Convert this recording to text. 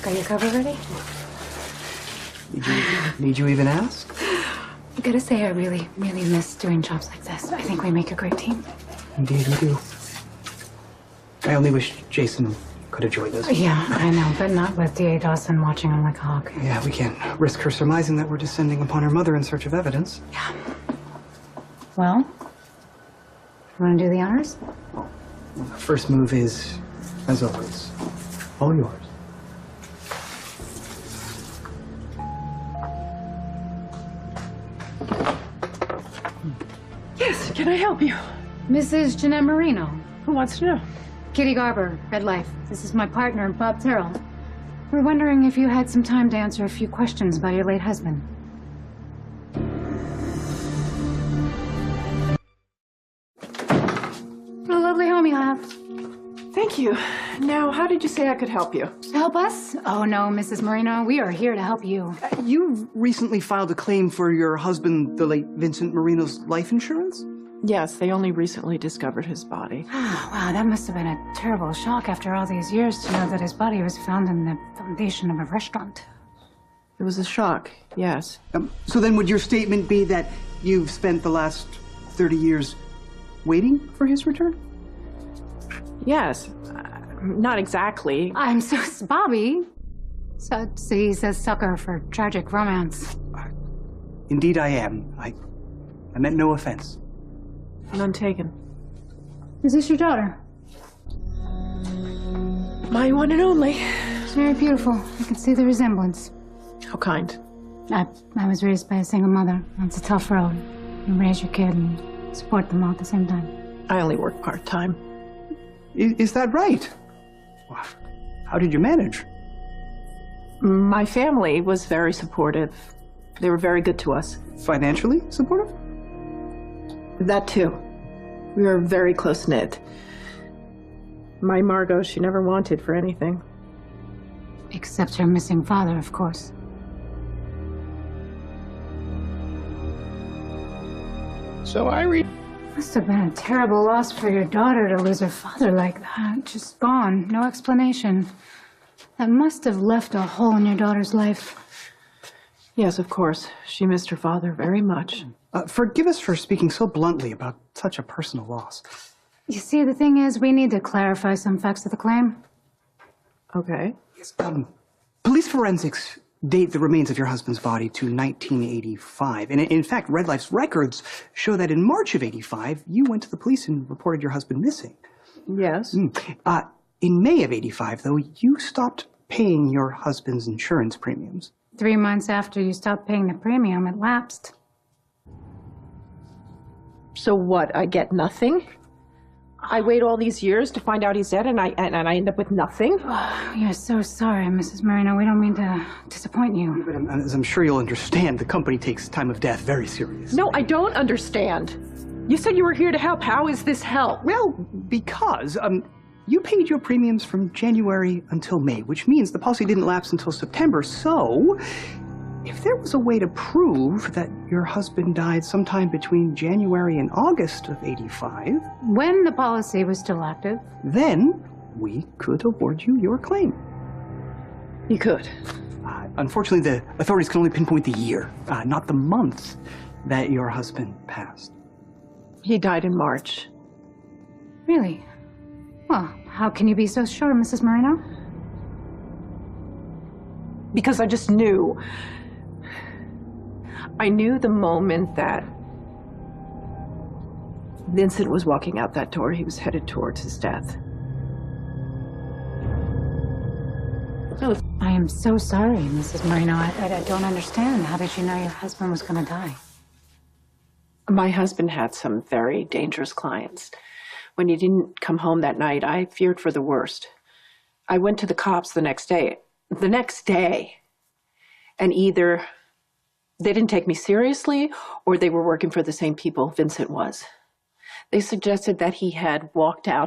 Got your cover ready? Need you even ask? I gotta say, I really miss doing jobs like this. I think we make a great team. Indeed, we do. I only wish Jason could have joined us. Yeah, I know, but not with D.A. Dawson watching him like a hawk. Yeah, we can't risk her surmising that we're descending upon her mother in search of evidence. Yeah. Well, you want to do the honors? The first move is, as always, all yours. Yes, can I help you? Mrs. Jeanette Marino. Who wants to know? Kitty Garber, Red Life. This is my partner, Bob Terrell. We're wondering if you had some time to answer a few questions about your late husband. What a lovely home you have. Thank you. Now, how did you say I could help you? Help us? Oh, no, Mrs. Marino. We are here to help you. You recently filed a claim for your husband, the late Vincent Marino's life insurance? Yes, they only recently discovered his body. Wow, that must have been a terrible shock after all these years to know that his body was found in the foundation of a restaurant. It was a shock, yes. So then would your statement be that you've spent the last 30 years waiting for his return? Yes. Not exactly. I'm so... Bobby. So he's a sucker for tragic romance. Indeed I am. I meant no offense. None taken. Is this your daughter? My one and only. She's very beautiful. I can see the resemblance. How kind. I was raised by a single mother. It's a tough road. You raise your kid and support them all at the same time. I only work part-time. Is that right? How did you manage? My family was very supportive. They were very good to us. Financially supportive? That too. We were very close-knit. My Margot, she never wanted for anything. Except her missing father, of course. So I read. Must have been a terrible loss for your daughter to lose her father like that. Just gone, no explanation. That must have left a hole in your daughter's life. Yes, of course. She missed her father very much. Forgive us for speaking so bluntly about such a personal loss. You see, the thing is, we need to clarify some facts of the claim. Okay. Yes, police forensics date the remains of your husband's body to 1985. And in fact, Red Life's records show that in March of 85, you went to the police and reported your husband missing. Yes. In May of 85, though, you stopped paying your husband's insurance premiums. 3 months after you stopped paying the premium, it lapsed. So what, I get nothing? I wait all these years to find out he's dead, and I end up with nothing? Oh, you're so sorry, Mrs. Marino. We don't mean to disappoint you. But as I'm sure you'll understand, the company takes time of death very seriously. No, I don't understand. You said you were here to help. How is this help? Well, because you paid your premiums from January until May, which means the policy didn't lapse until September. So, if there was a way to prove that your husband died sometime between January and August of 85... When the policy was still active. Then we could award you your claim. You could. Unfortunately, the authorities can only pinpoint the year, not the month that your husband passed. He died in March. Really? Well, how can you be so sure, Mrs. Marino? Because I just knew. I knew the moment that Vincent was walking out that door, he was headed towards his death. I am so sorry, Mrs. Marino. I don't understand. How did you know your husband was going to die? My husband had some very dangerous clients. When he didn't come home that night, I feared for the worst. I went to the cops the next day. And either they didn't take me seriously, or they were working for the same people Vincent was. They suggested that he had walked out